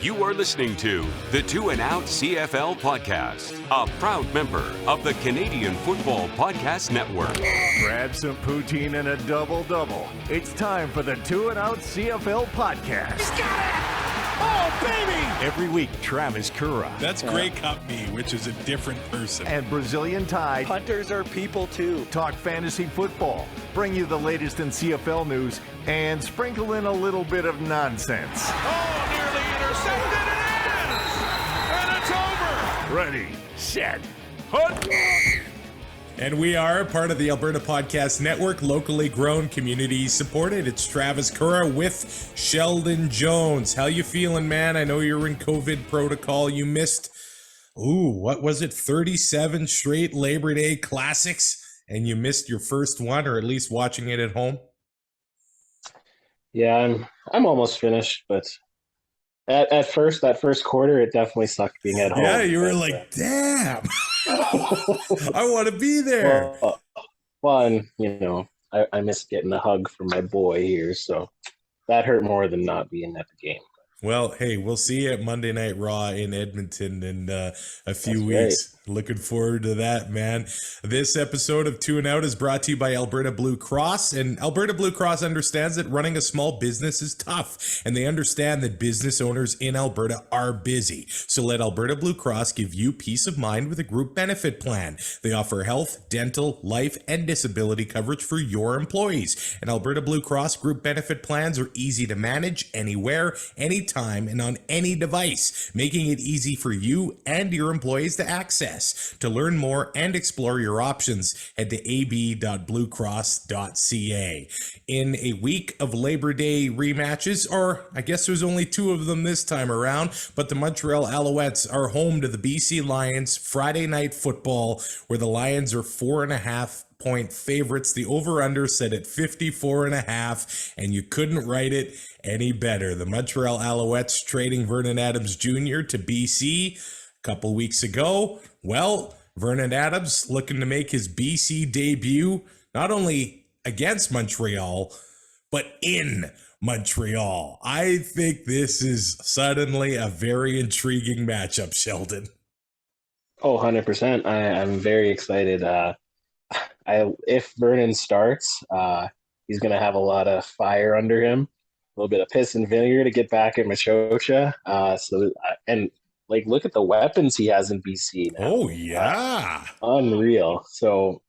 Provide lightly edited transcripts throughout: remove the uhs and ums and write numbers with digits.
You are listening to the Two and Out CFL podcast, a proud member of the Canadian Football Podcast Network. Grab some poutine and a double-double. It's time for the Two and Out CFL podcast. He's got it! Oh, baby! Every week, Travis Currah. That's Grey Cup me, which is a different person. And Brazilian Tide. Hunters are people too. Talk fantasy football, bring you the latest in CFL news, and sprinkle in a little bit of nonsense. Oh, nearly intercepted, and it's over! Ready, set, hunt! And we are part of the Alberta Podcast Network, locally grown, community supported. It's Travis Currah with Sheldon Jones. How you feeling, man? I know you're in COVID protocol. You missed, what was it, 37 straight Labor Day classics, and you missed your first one, or at least watching it at home? Yeah, I'm almost finished, but at first, that first quarter, it definitely sucked being at home. Yeah, you were like, damn. I want to be there. Well, and, I missed getting a hug from my boy here, so that hurt more than not being at the game. Well, hey, we'll see you at Monday Night Raw in Edmonton in a few weeks. Right. Looking forward to that, man. This episode of Two and Out is brought to you by Alberta Blue Cross, and Alberta Blue Cross understands that running a small business is tough, and they understand that business owners in Alberta are busy. So let Alberta Blue Cross give you peace of mind with a group benefit plan. They offer health, dental, life, and disability coverage for your employees. And Alberta Blue Cross group benefit plans are easy to manage anywhere, anytime, and on any device, making it easy for you and your employees to access. To learn more and explore your options, head to ab.bluecross.ca. In a week of Labor Day rematches, or I guess there's only two of them this time around, but the Montreal Alouettes are home to the BC Lions Friday Night Football, where the Lions are 4.5-point favorites. The over-under set at 54.5, and you couldn't write it any better. The Montreal Alouettes trading Vernon Adams Jr. to BC a couple weeks ago. Well, Vernon Adams looking to make his BC debut, not only against Montreal, but in Montreal. I think this is suddenly a very intriguing matchup, Sheldon. Oh, 100%. I'm very excited. If Vernon starts, he's going to have a lot of fire under him, a little bit of piss and vinegar to get back at Machocha. Look at the weapons he has in BC now. Oh, yeah. Unreal. So,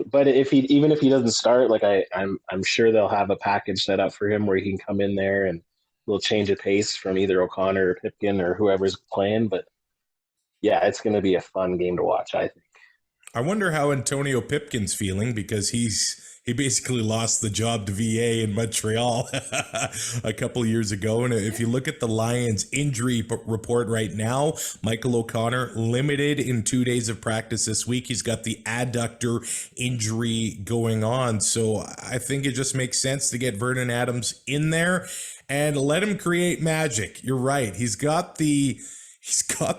but even if he doesn't start, I'm sure they'll have a package set up for him where he can come in there and we'll change a pace from either O'Connor or Pipkin or whoever's playing. But yeah, it's going to be a fun game to watch, I think. I wonder how Antonio Pipkin's feeling, because he basically lost the job to VA in Montreal a couple years ago. And if you look at the Lions injury report right now, Michael O'Connor limited in 2 days of practice this week. He's got the adductor injury going on. So I think it just makes sense to get Vernon Adams in there and let him create magic. You're right. He's got the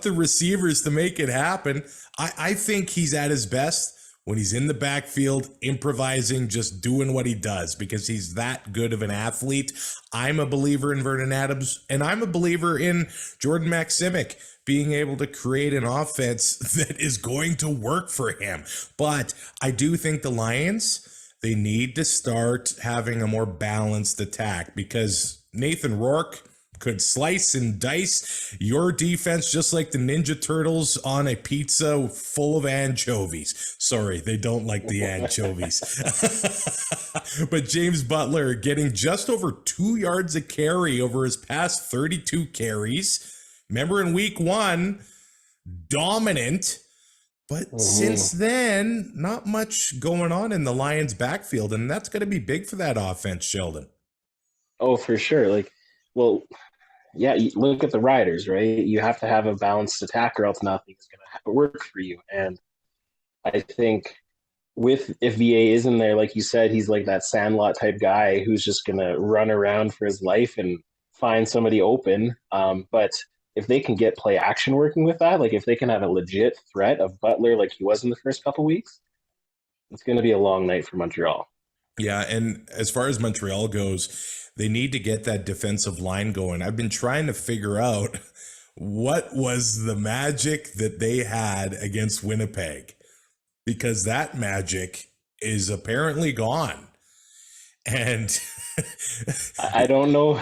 receivers to make it happen. I think he's at his best when he's in the backfield, improvising, just doing what he does, because he's that good of an athlete. I'm a believer in Vernon Adams, and I'm a believer in Jordan Maximic being able to create an offense that is going to work for him. But I do think the Lions, they need to start having a more balanced attack, because Nathan Rourke could slice and dice your defense just like the Ninja Turtles on a pizza full of anchovies. Sorry, they don't like the anchovies. But James Butler getting just over 2 yards a carry over his past 32 carries. Remember in week 1, dominant. But since then, not much going on in the Lions backfield, and that's going to be big for that offense, Sheldon. Oh, for sure. Yeah, you look at the Riders, right? You have to have a balanced attack or else nothing's going to work for you. And I think if VA isn't there, like you said, he's like that Sandlot type guy who's just going to run around for his life and find somebody open. But if they can get play action working with that, if they can have a legit threat of Butler like he was in the first couple weeks, it's going to be a long night for Montreal. Yeah, and as far as Montreal goes, they need to get that defensive line going. I've been trying to figure out what was the magic that they had against Winnipeg, because that magic is apparently gone. And I don't know.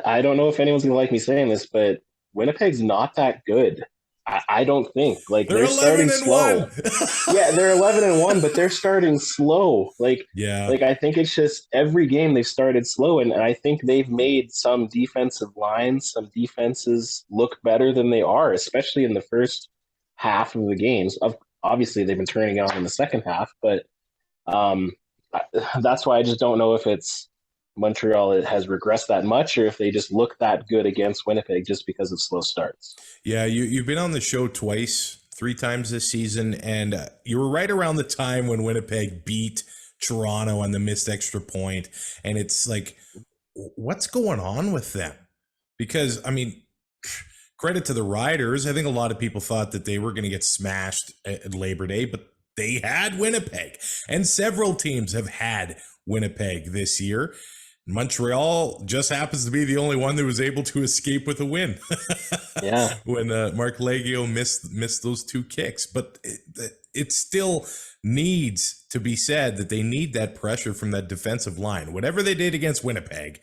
I don't know if anyone's gonna like me saying this, but Winnipeg's not that good. I don't think. Like, they're starting 11-1. slow. Yeah, they're 11-1, but they're starting slow. Like I think it's just every game they've started slow, and I think they've made some defensive lines, some defenses look better than they are, especially in the first half of the games. Obviously, they've been turning on in the second half, but that's why I just don't know if it's Montreal has regressed that much, or if they just look that good against Winnipeg just because of slow starts. Yeah, you've been on the show three times this season, and you were right around the time when Winnipeg beat Toronto on the missed extra point, and it's like, what's going on with them? Because, I mean, credit to the Riders. I think a lot of people thought that they were going to get smashed at Labor Day, but they had Winnipeg, and several teams have had Winnipeg this year. Montreal just happens to be the only one that was able to escape with a win. Yeah, when Mark Leggio missed those two kicks, but it still needs to be said that they need that pressure from that defensive line. Whatever they did against Winnipeg,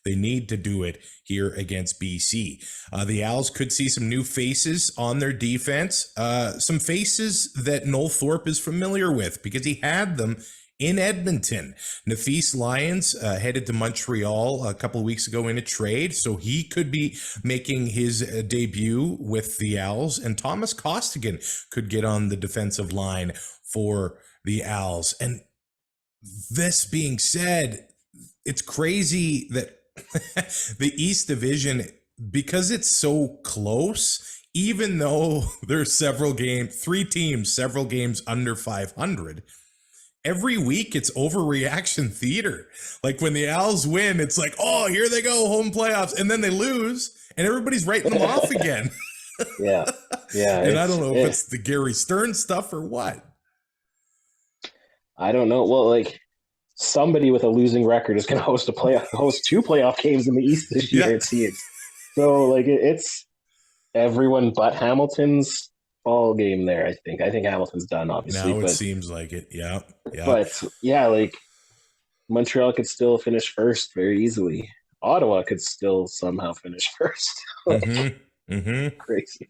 they need to do it here against BC. The Owls could see some new faces on their defense, some faces that Noel Thorpe is familiar with because he had them in Edmonton. Nafis Lyons headed to Montreal a couple of weeks ago in a trade, so he could be making his debut with the Owls. And Thomas Costigan could get on the defensive line for the Owls. And this being said, it's crazy that the East Division, because it's so close, even though there's several games under 500, every week it's overreaction theater. Like when the Owls win, it's like, oh, here they go, home playoffs. And then they lose and everybody's writing them off again. Yeah. And I don't know if it's the Gary Stern stuff or what. I don't know. Well, like, somebody with a losing record is going to host two playoff games in the East this year, it seems. So, like, it's everyone but Hamilton's ball game there, I think. I think Hamilton's done, obviously. Now it seems like it, yeah. But, yeah, like, Montreal could still finish first very easily. Ottawa could still somehow finish first. Crazy.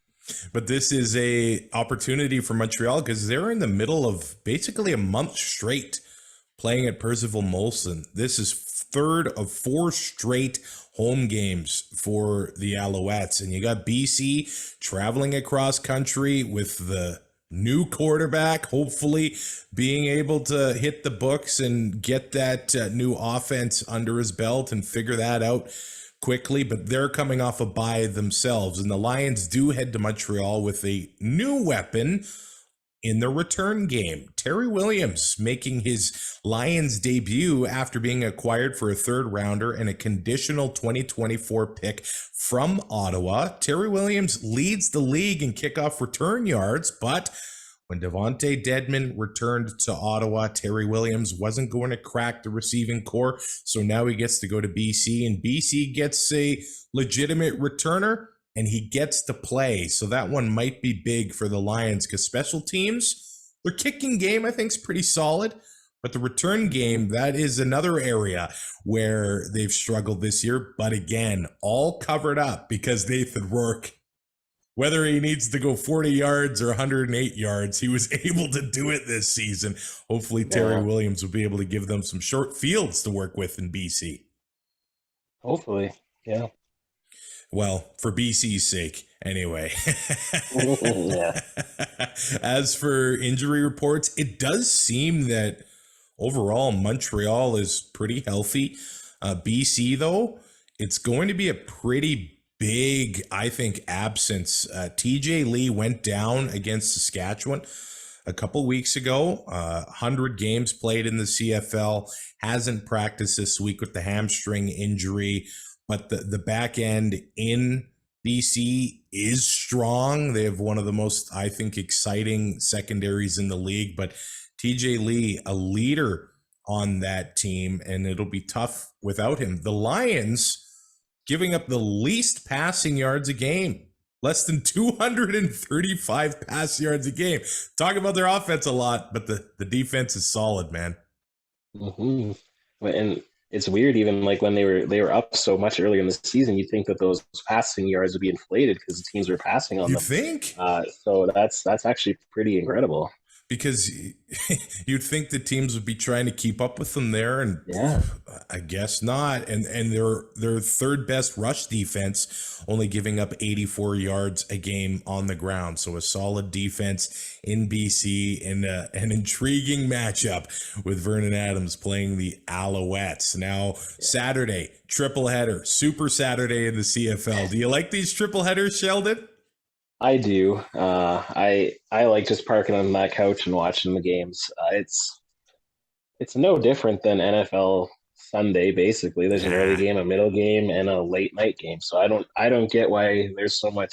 But this is a opportunity for Montreal because they're in the middle of basically a month straight playing at Percival Molson. This is third of 4 straight home games for the Alouettes. And you got BC traveling across country with the new quarterback, hopefully being able to hit the books and get that new offense under his belt and figure that out quickly. But they're coming off a bye themselves. And the Lions do head to Montreal with a new weapon in the return game. Terry Williams making his Lions debut after being acquired for a 3rd rounder and a conditional 2024 pick from Ottawa. Terry Williams leads the league in kickoff return yards, but when Devontae Dedmon returned to Ottawa, Terry Williams wasn't going to crack the receiving core, so now he gets to go to BC, and BC gets a legitimate returner, and he gets to play. So that one might be big for the Lions because special teams, their kicking game, I think, is pretty solid. But the return game, that is another area where they've struggled this year. But again, all covered up because Nathan Rourke, whether he needs to go 40 yards or 108 yards, he was able to do it this season. Hopefully Terry Williams will be able to give them some short fields to work with in BC. Hopefully, yeah. Well, for BC's sake, anyway. Yeah. As for injury reports, it does seem that overall Montreal is pretty healthy. BC, though, it's going to be a pretty big, I think, absence. TJ Lee went down against Saskatchewan a couple weeks ago. 100 games played in the CFL. Hasn't practiced this week with the hamstring injury. But the back end in BC is strong. They have one of the most, I think, exciting secondaries in the league. But TJ Lee, a leader on that team, and it'll be tough without him. The Lions giving up the least passing yards a game. Less than 235 pass yards a game. Talk about their offense a lot, but the defense is solid, man. Mm-hmm. And it's weird, even like when they were up so much earlier in the season, you'd think that those passing yards would be inflated because the teams were passing on them. You think? So that's actually pretty incredible. Because you'd think the teams would be trying to keep up with them there, and yeah, I guess not. And their third best rush defense, only giving up 84 yards a game on the ground. So a solid defense in BC, and an intriguing matchup with Vernon Adams playing the Alouettes. Now Saturday, triple header, Super Saturday in the CFL. Do you like these triple headers, Sheldon? I do. I like just parking on that couch and watching the games. It's no different than NFL Sunday. Basically, there's an early game, a middle game, and a late night game. So I don't get why there's so many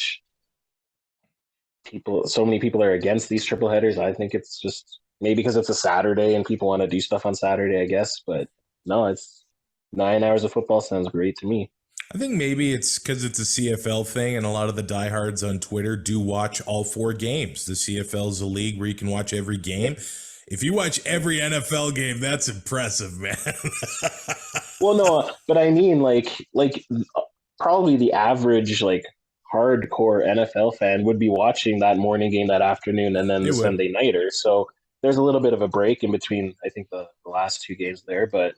people are against these triple headers. I think it's just maybe because it's a Saturday and people want to do stuff on Saturday, I guess. But no, it's 9 hours of football sounds great to me. I think maybe it's because it's a CFL thing, and a lot of the diehards on Twitter do watch all 4 games. The CFL is a league where you can watch every game. If you watch every NFL game, that's impressive, man. Well, no, but I mean, like probably the average hardcore NFL fan would be watching that morning game, that afternoon, and then the Sunday nighter. So there's a little bit of a break in between, I think, the last 2 games there. But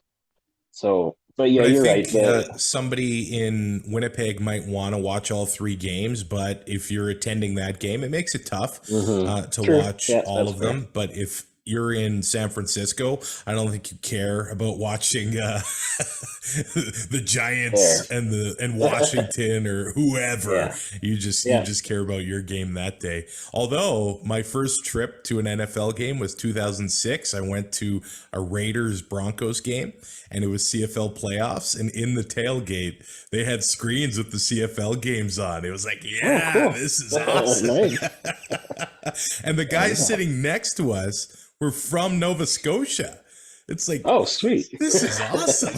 yeah, you're right. Somebody in Winnipeg might want to watch all 3 games, but if you're attending that game, it makes it tough to watch all of them. But if you're in San Francisco, I don't think you care about watching the Giants and Washington or whoever. Yeah. You just care about your game that day. Although my first trip to an NFL game was 2006. I went to a Raiders Broncos game, and it was CFL playoffs. And in the tailgate, they had screens with the CFL games on. It was like, cool. This is awesome. And the guys sitting next to us were from Nova Scotia. It's like, oh, sweet. This is awesome.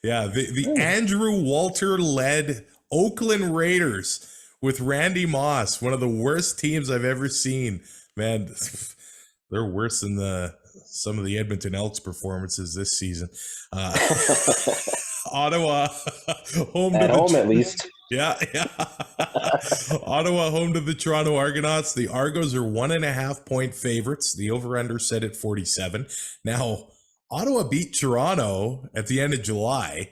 Yeah, the Andrew Walter-led Oakland Raiders with Randy Moss, one of the worst teams I've ever seen. Man, they're worse than some of the Edmonton Elks performances this season. Ottawa, home at least. Yeah. Ottawa home to the Toronto Argonauts. The Argos are 1.5-point favorites. The over-under set at 47. Now, Ottawa beat Toronto at the end of July,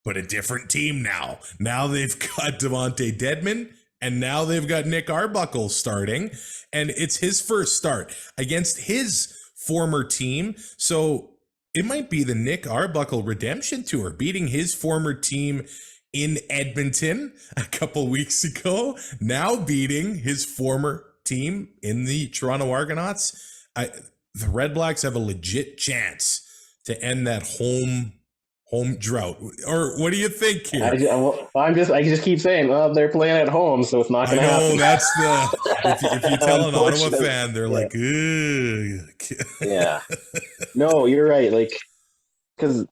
but a different team now. Now they've got Devontae Dedmon, and now they've got Nick Arbuckle starting, and it's his first start against his former team. So it might be the Nick Arbuckle redemption tour, beating his former team in Edmonton a couple weeks ago, now beating his former team in the Toronto Argonauts. The RedBlacks have a legit chance to end that home drought. Or what do you think here? I just keep saying, well, they're playing at home, so it's not going to happen. That's if you tell an Ottawa fan, they're like, ugh. Yeah. No, you're right. Because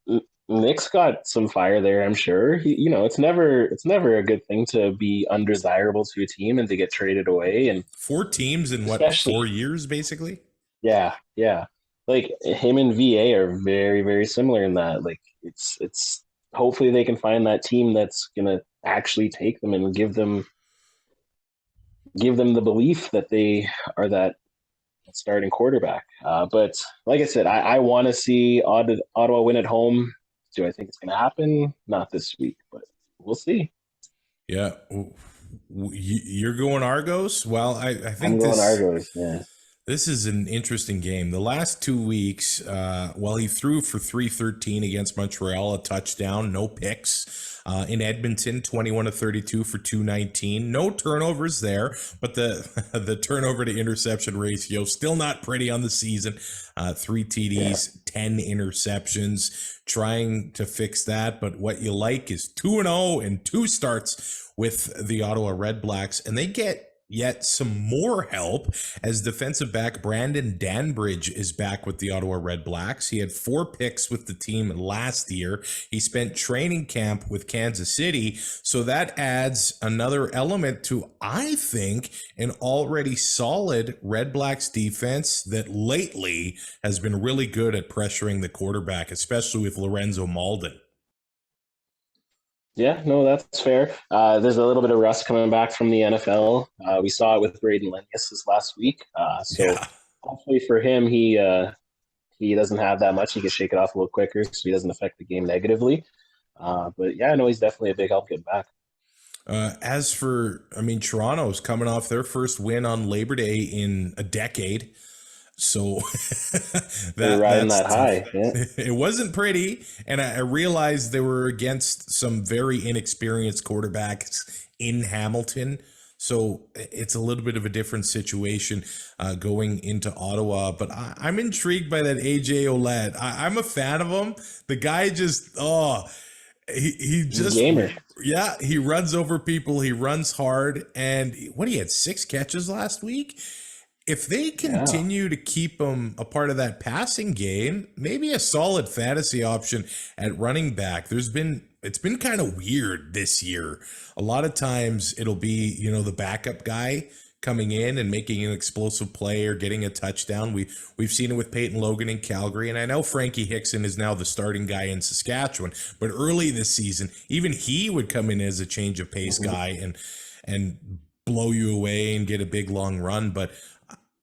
Nick's got some fire there, I'm sure. It's never a good thing to be undesirable to a team and to get traded away. And 4 teams in 4 years, basically? Yeah. Like him and VA are very, very similar in that. Like it's hopefully they can find that team that's gonna actually take them and give them the belief that they are that starting quarterback. But like I said, I want to see Ottawa win at home. Do I think it's going to happen? Not this week, but we'll see. Yeah. You're going Argos? Well, I think I'm going Argos, yeah. This is an interesting game. The last 2 weeks, while he threw for 313 against Montreal, a touchdown, no picks. In Edmonton, 21 of 32 for 219. No turnovers there, but the turnover to interception ratio still not pretty on the season. 3 TDs, 10 interceptions. Trying to fix that, but what you like is 2-0 and 2 starts with the Ottawa RedBlacks, and they get yet some more help as defensive back Brandon Danbridge is back with the Ottawa RedBlacks. He had 4 picks with the team last year. He spent training camp with Kansas City, so that adds another element to, I think, an already solid RedBlacks defense that lately has been really good at pressuring the quarterback, especially with Lorenzo Malden. Yeah, no, that's fair. There's a little bit of rust coming back from the NFL. We saw it with Braden Lenius this last week. Hopefully for him, he doesn't have that much. He can shake it off a little quicker so he doesn't affect the game negatively. But yeah, no, he's definitely a big help getting back. As for, Toronto's coming off their first win on Labor Day in a decade. So they're riding that high. Yeah. It wasn't pretty. And I realized they were against some very inexperienced quarterbacks in Hamilton. So it's a little bit of a different situation going into Ottawa. But I'm intrigued by that AJ Ouellette. I'm a fan of him. The guy just, he just gamer. Yeah, he runs over people. He runs hard. And he had 6 catches last week. If they continue to keep him a part of that passing game, maybe a solid fantasy option at running back. It's been kind of weird this year. A lot of times it'll be, the backup guy coming in and making an explosive play or getting a touchdown. We've seen it with Peyton Logan in Calgary, and I know Frankie Hickson is now the starting guy in Saskatchewan, but early this season, even he would come in as a change of pace guy and blow you away and get a big long run. But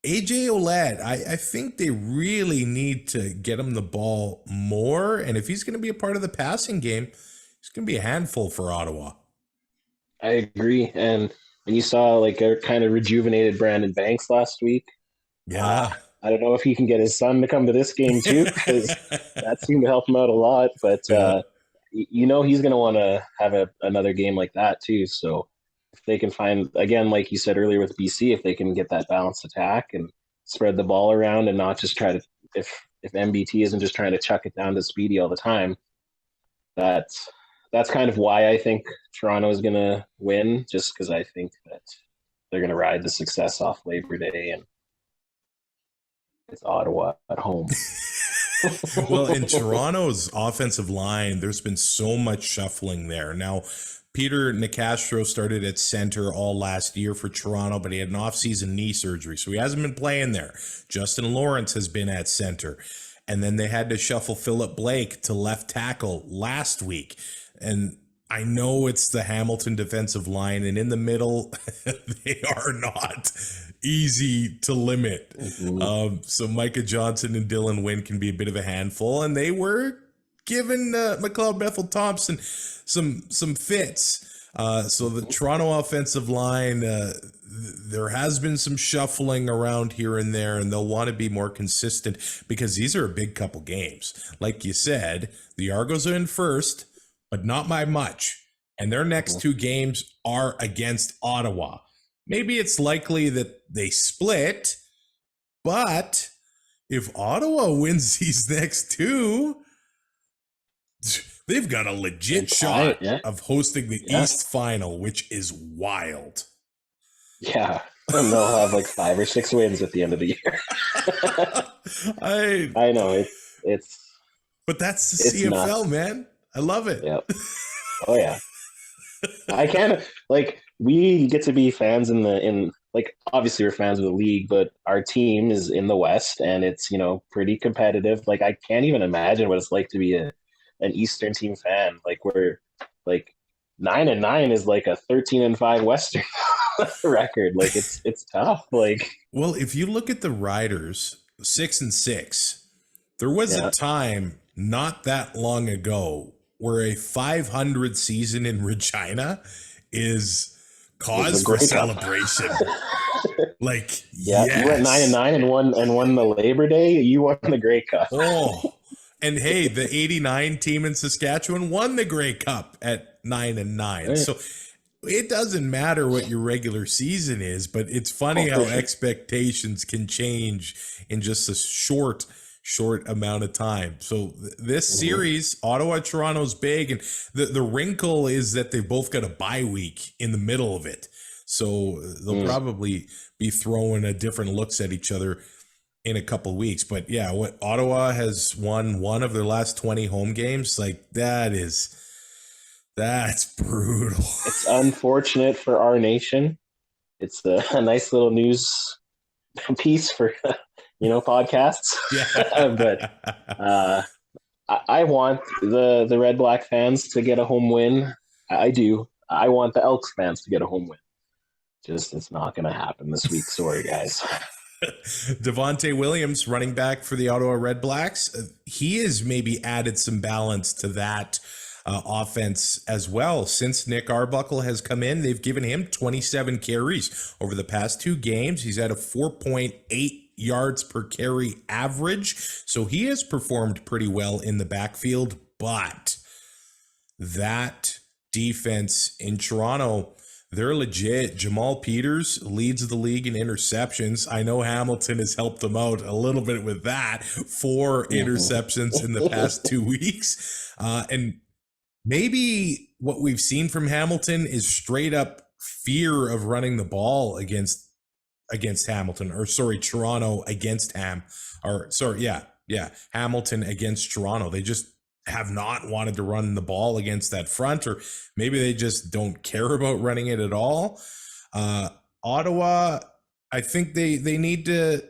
AJ Ouellette, I think they really need to get him the ball more. And if he's going to be a part of the passing game, he's going to be a handful for Ottawa. I agree. And you saw a kind of rejuvenated Brandon Banks last week. Yeah. I don't know if he can get his son to come to this game too, because that seemed to help him out a lot. But, he's going to want to have another game like that too. So if they can find, again, like you said earlier with BC, if they can get that balanced attack and spread the ball around and not just try to, if MBT isn't just trying to chuck it down to Speedy all the time, that's kind of why I think Toronto is going to win, just because I think that they're going to ride the success off Labor Day, and it's Ottawa at home. Well, in Toronto's offensive line, there's been so much shuffling there. Now, Peter Nicastro started at center all last year for Toronto, but he had an off-season knee surgery, so he hasn't been playing there. Justin Lawrence has been at center. And then they had to shuffle Philip Blake to left tackle last week. And I know it's the Hamilton defensive line, and in the middle, they are not easy to limit. So Micah Johnson and Dylan Wynn can be a bit of a handful, and they were giving McLeod Bethel-Thompson some fits. So the Toronto offensive line, there has been some shuffling around here and there, and they'll want to be more consistent because these are a big couple games. Like you said, the Argos are in first, but not by much. And their next 2 games are against Ottawa. Maybe it's likely that they split, but if Ottawa wins these next 2, they've got a legit shot of hosting the East Final, which is wild. Yeah, and they'll have 5 or 6 wins at the end of the year. I know it's. But that's the CFL, nuts. Man. I love it. Yep. Oh yeah. I can't we get to be fans in obviously we're fans of the league, but our team is in the West and it's pretty competitive. I can't even imagine what it's like to be an Eastern team fan. We're 9-9 is a 13-5 Western record. It's tough. Well, if you look at the Riders 6-6, there was a time not that long ago where a 500 season in Regina is cause for celebration. Yes. You went 9-9 and won the Labor Day. You won the Grey Cup. Oh, and hey, the '89 team in Saskatchewan won the Grey Cup at 9-9. Right. So it doesn't matter what your regular season is, but it's funny how expectations can change in just a short amount of time. So this series, Ottawa-Toronto's big, and the wrinkle is that they both got a bye week in the middle of it. So they'll probably be throwing a different looks at each other in a couple weeks. But yeah, what Ottawa has won one of their last 20 home games, like that's brutal. It's unfortunate for our nation. It's a nice little news piece for, podcasts. Yeah. But I want the Red Black fans to get a home win. I do. I want the Elks fans to get a home win. Just, it's not going to happen this week. Sorry, guys. Devontae Williams, running back for the Ottawa RedBlacks, he has maybe added some balance to that offense as well. Since Nick Arbuckle has come in, they've given him 27 carries over the past 2 games. He's at a 4.8 yards per carry average, so he has performed pretty well in the backfield. But that defense in Toronto, they're legit. Jamal Peters leads the league in interceptions. I know Hamilton has helped them out a little bit with that. 4 interceptions in the past 2 weeks. And maybe what we've seen from Hamilton is straight up fear of running the ball against Hamilton, Toronto against Hamilton against Toronto. They just have not wanted to run the ball against that front, or maybe they just don't care about running it at all. Ottawa, I think they need to,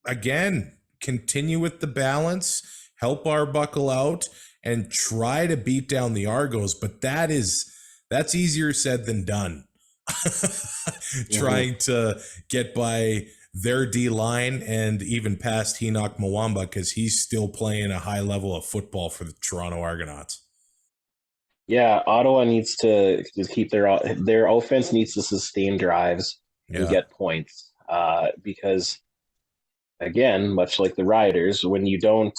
again, continue with the balance, help Arbuckle out, and try to beat down the Argos. But that's easier said than done. Trying to get by their D-line and even past Enoch Mwamba, because he's still playing a high level of football for the Toronto Argonauts. Yeah, Ottawa needs to keep their offense needs to sustain drives and get points. Because again, much like the Riders, when you don't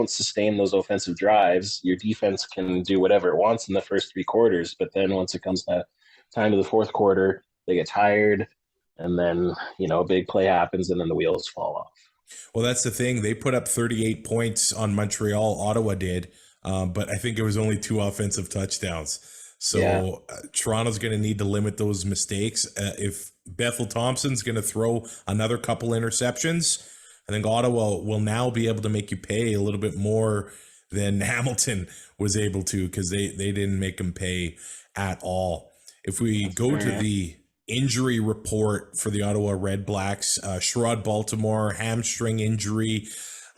sustain those offensive drives, your defense can do whatever it wants in the first 3 quarters. But then once it comes to time of the fourth quarter, they get tired, and then a big play happens, and then the wheels fall off. Well, that's the thing. They put up 38 points on Montreal. Ottawa did, but I think it was only 2 offensive touchdowns. So Toronto's going to need to limit those mistakes. If Bethel Thompson's going to throw another couple interceptions, I think Ottawa will now be able to make you pay a little bit more than Hamilton was able to, because they didn't make him pay at all. If we go to the injury report for the Ottawa RedBlacks, Sherrod Baltimore, hamstring injury,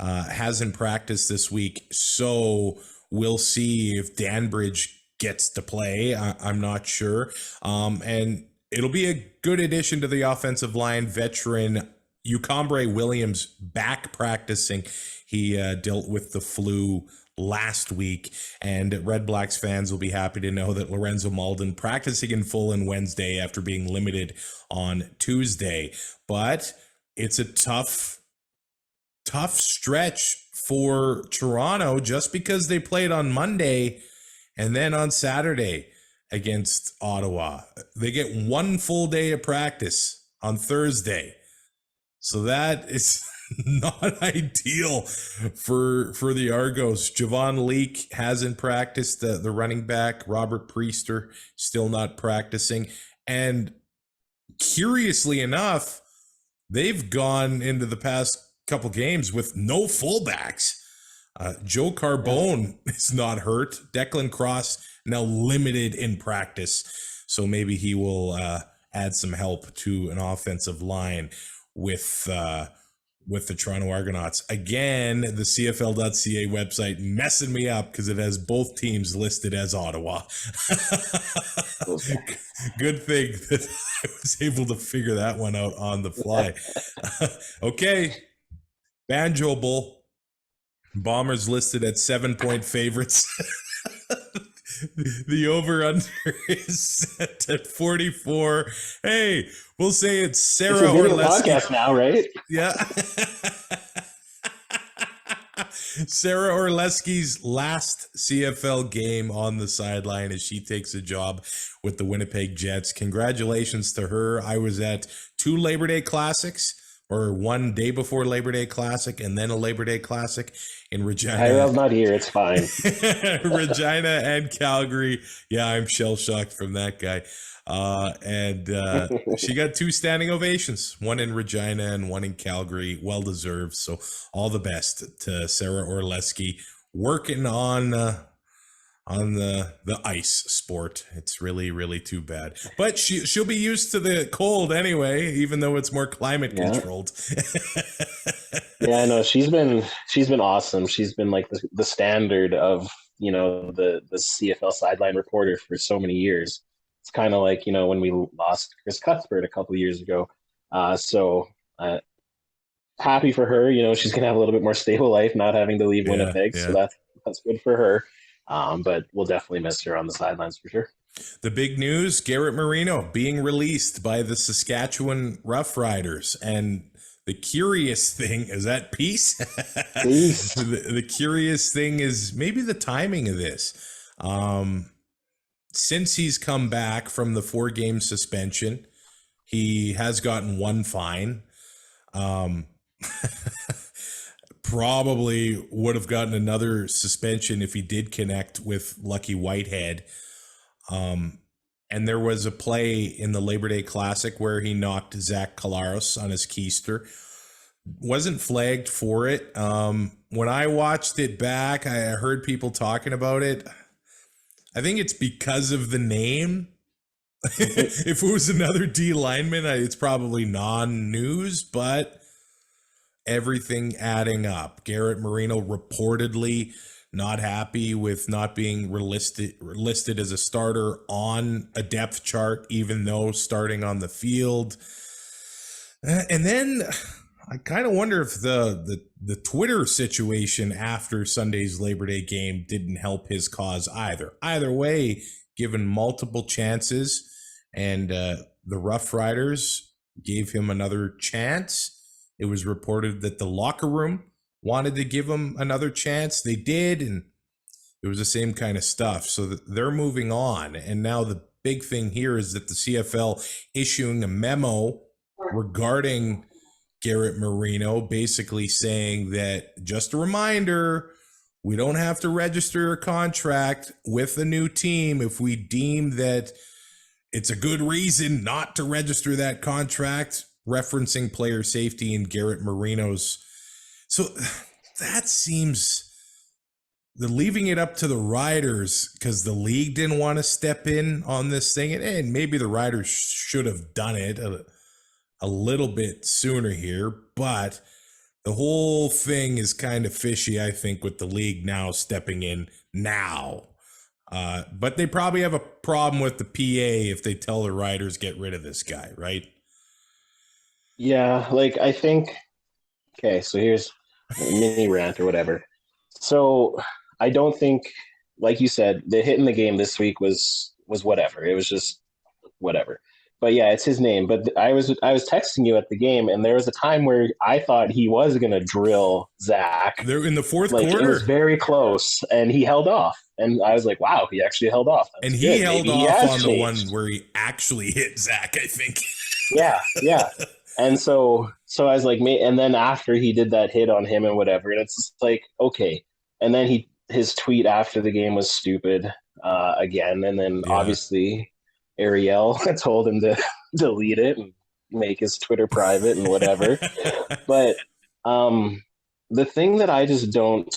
hasn't practiced this week. So we'll see if Danbridge gets to play. I'm not sure. And it'll be a good addition to the offensive line. Veteran Ucombre Williams back practicing. He dealt with the flu last week, and RedBlacks fans will be happy to know that Lorenzo Malden practicing in full on Wednesday after being limited on Tuesday. But it's a tough stretch for Toronto, just because they played on Monday and then on Saturday against Ottawa. They get 1 full day of practice on Thursday. So that is not ideal for the Argos. Javon Leake hasn't practiced, the running back. Robert Priester still not practicing. And curiously enough, they've gone into the past couple games with no fullbacks. Joe Carbone is not hurt. Declan Cross now limited in practice. So maybe he will add some help to an offensive line with the Toronto Argonauts. Again, the CFL.ca website messing me up because it has both teams listed as Ottawa. Good thing that I was able to figure that one out on the fly. Okay, Banjo Bowl. Bombers listed at 7-point favorites. The over-under is set at 44. Hey, we'll say it's Sarah Orlesky. Podcast now, right? Yeah. Sarah Orlesky's last CFL game on the sideline as she takes a job with the Winnipeg Jets. Congratulations to her. I was at 2 Labor Day Classics, or one day before Labor Day Classic and then a Labor Day Classic in Regina. Tyrell's not here. It's fine. Regina and Calgary. Yeah, I'm shell-shocked from that guy. She got 2 standing ovations, one in Regina and one in Calgary. Well-deserved. So all the best to Sarah Orleski working on the ice sport. It's really, really too bad. But she'll be used to the cold anyway, even though it's more climate controlled. Yeah, no, she's been awesome. She's been like the standard of, the CFL sideline reporter for so many years. It's kind of like, when we lost Chris Cuthbert a couple of years ago. So happy for her. She's going to have a little bit more stable life, not having to leave Winnipeg. Yeah. So that's good for her. But we'll definitely miss her on the sidelines for sure. The big news, Garrett Marino being released by the Saskatchewan Roughriders. And the curious thing, is that peace? Peace. The curious thing is maybe the timing of this. Since he's come back from the 4-game suspension, he has gotten 1 fine. Probably would have gotten another suspension if he did connect with Lucky Whitehead. And there was a play in the Labor Day Classic where he knocked Zach Collaros on his keister. Wasn't flagged for it. When I watched it back, I heard people talking about it. I think it's because of the name. If it was another D lineman, it's probably non-news, but everything adding up. Garrett Marino reportedly not happy with not being listed as a starter on a depth chart, even though starting on the field. And then I kind of wonder if the Twitter situation after Sunday's Labor Day game didn't help his cause either. Either way, given multiple chances, and the Rough Riders gave him another chance. It was reported that the locker room wanted to give him another chance. They did, and it was the same kind of stuff. So they're moving on. And now the big thing here is that the CFL issuing a memo regarding Garrett Marino, basically saying that, just a reminder, we don't have to register a contract with a new team if we deem that it's a good reason not to register that contract, referencing player safety in Garrett Marino's. So that seems, the leaving it up to the Riders because the league didn't want to step in on this thing, and maybe the Riders should have done it a little bit sooner here, but the whole thing is kind of fishy, I think, with the league now stepping in now. But they probably have a problem with the PA if they tell the Riders get rid of this guy, right? Yeah, I think, okay, so here's a mini rant or whatever. So I don't think, like you said, the hit in the game this week was whatever. It was just whatever. But yeah, it's his name. But I was texting you at the game, and there was a time where I thought he was going to drill Zach. They're in the fourth quarter. It was very close, and he held off. And I was like, wow, he actually held off. And he held off on the one where he actually hit Zach, I think. Yeah. And so I was like, and then after he did that hit on him and whatever, and it's just like, okay. And then his tweet after the game was stupid again. And then obviously Ariel told him to delete it and make his Twitter private and whatever. But the thing that I just don't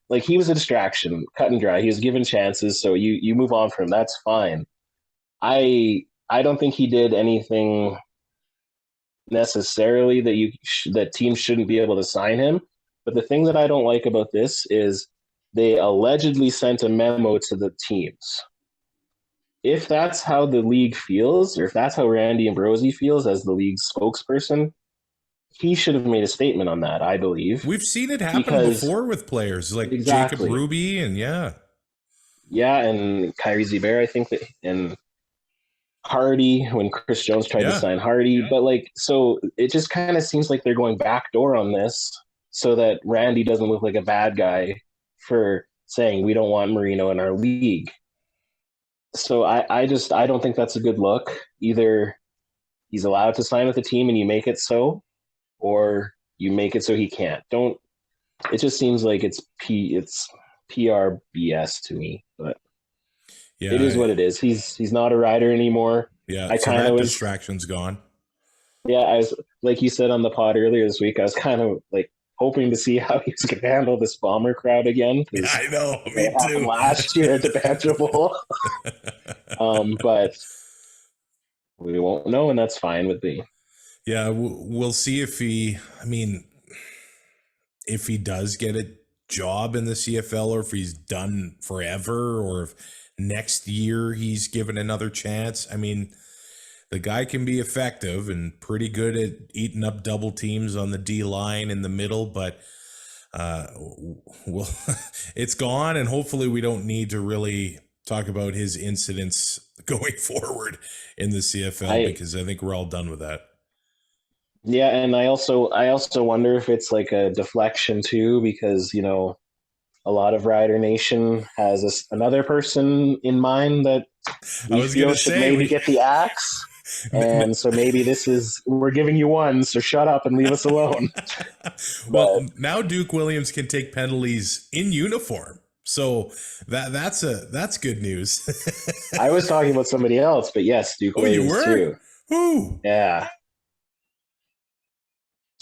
like, he was a distraction, cut and dry. He was given chances, so you move on from him. That's fine. I don't think he did anything necessarily that teams shouldn't be able to sign him. But the thing that I don't like about this is they allegedly sent a memo to the teams. If that's how the league feels, or if that's how Randy Ambrosie feels as the league's spokesperson, he should have made a statement on that, I believe. We've seen it happen before with players like Jacob Ruby and and Kyrie Ziber, I think, and Hardy, when Chris Jones tried to sign Hardy. But so it just kind of seems like they're going backdoor on this so that Randy doesn't look like a bad guy for saying we don't want Marino in our league. So I don't think that's a good look. Either he's allowed to sign with the team and you make it so, or you make it so he can't. Don't. It just seems like it's PR BS to me, but Yeah, it is what it is. He's not a rider anymore. Yeah, I so kind that of distraction's gone. Yeah, I was like you said on the pod earlier this week. I was kind of like hoping to see how he was going to handle this Bomber crowd again. Yeah, I know, me It happened too. last year at the Banjo Bowl. But we won't know, and that's fine with me. Yeah, we'll see if he. I mean, if he does get a job in the CFL, or if he's done forever, or if next year he's given another chance. I mean, the guy can be effective and pretty good at eating up double teams on the D line in the middle, but well, it's gone, and hopefully we don't need to really talk about his incidents going forward in the CFL, because I think we're all done with that. Yeah, and I also wonder if it's like a deflection too, because a lot of Rider Nation has another person in mind that we feel should maybe get the axe. And so maybe we're giving you one, so shut up and leave us alone. Well, now Duke Williams can take penalties in uniform. So that's good news. I was talking about somebody else, but yes, Duke Williams you were? too. Who? Yeah.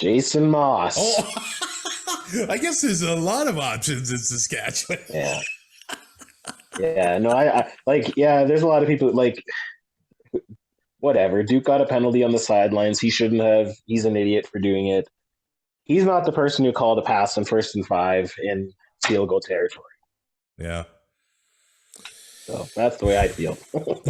Jason Moss. Oh, I guess there's a lot of options in Saskatchewan. Yeah. Yeah, no, I there's a lot of people whatever. Duke got a penalty on the sidelines. He shouldn't have. He's an idiot for doing it. He's not the person who called a pass on 1st and 5 in field goal territory. Yeah. So that's the way I feel.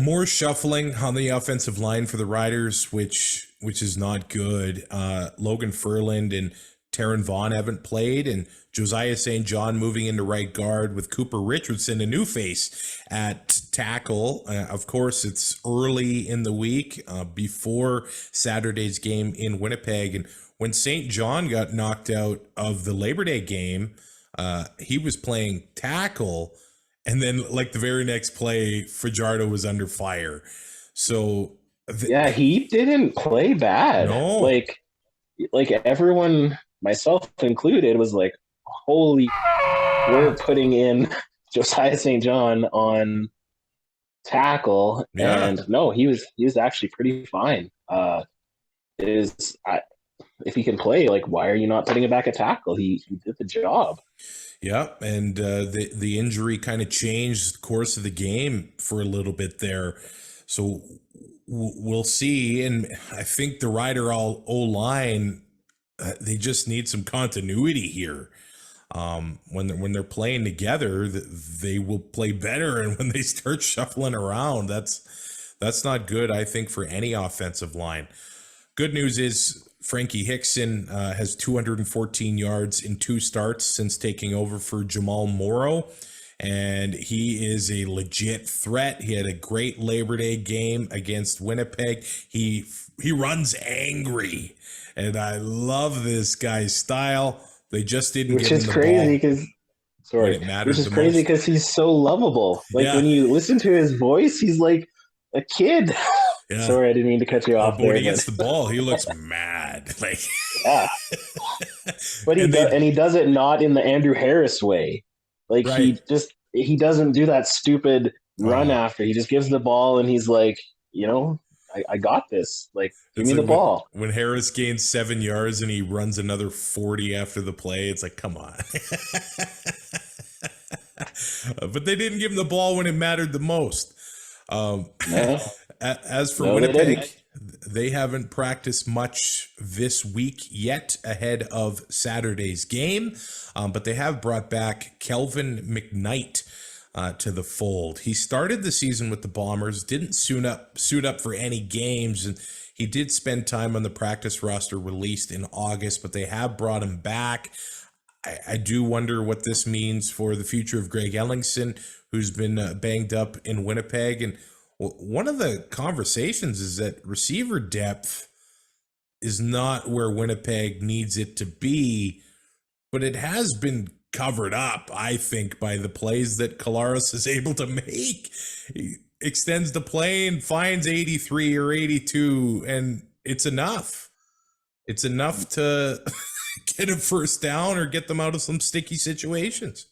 More shuffling on the offensive line for the Riders, which is not good. Logan Furland and Taron Vaughn haven't played, and Josiah St. John moving into right guard with Cooper Richardson, a new face, at tackle. Of course, it's early in the week before Saturday's game in Winnipeg. And when St. John got knocked out of the Labor Day game, he was playing tackle. And then, the very next play, Fajardo was under fire. So, yeah, he didn't play bad. No. Like everyone, myself included, was like, holy, we're putting in Josiah St. John on tackle. Yeah. And no, he was actually pretty fine. If he can play, why are you not putting him back at tackle? He did the job. Yeah, and the injury kind of changed the course of the game for a little bit there. So we'll see. And I think the Rider O-line, they just need some continuity here. When they're playing together, they will play better. And when they start shuffling around, that's not good, I think, for any offensive line. Good news is Frankie Hickson has 214 yards in 2 starts since taking over for Jamal Morrow, and he is a legit threat. He had a great Labor Day game against Winnipeg. He runs angry, and I love this guy's style. They just didn't give him the ball. Which is crazy because he's so lovable. When you listen to his voice, he's like a kid. Yeah. Sorry, I didn't mean to cut you off. When he gets the ball, he looks mad. Yeah, but he does it not in the Andrew Harris way. Right. He doesn't do that stupid run after. He just gives the ball and he's like, I got this. Give me the ball. When Harris gains 7 yards and he runs another 40 after the play, it's like, come on. But they didn't give him the ball when it mattered the most. As for Winnipeg, they haven't practiced much this week yet ahead of Saturday's game, but they have brought back Kelvin McKnight to the fold. He started the season with the Bombers, didn't suit up for any games, and he did spend time on the practice roster released in August, but they have brought him back. I do wonder what this means for the future of Greg Ellingson, who's been banged up in Winnipeg. And one of the conversations is that receiver depth is not where Winnipeg needs it to be, but it has been covered up, I think, by the plays that Collaros is able to make. He extends the play and finds 83 or 82, and it's enough. It's enough to get a first down or get them out of some sticky situations.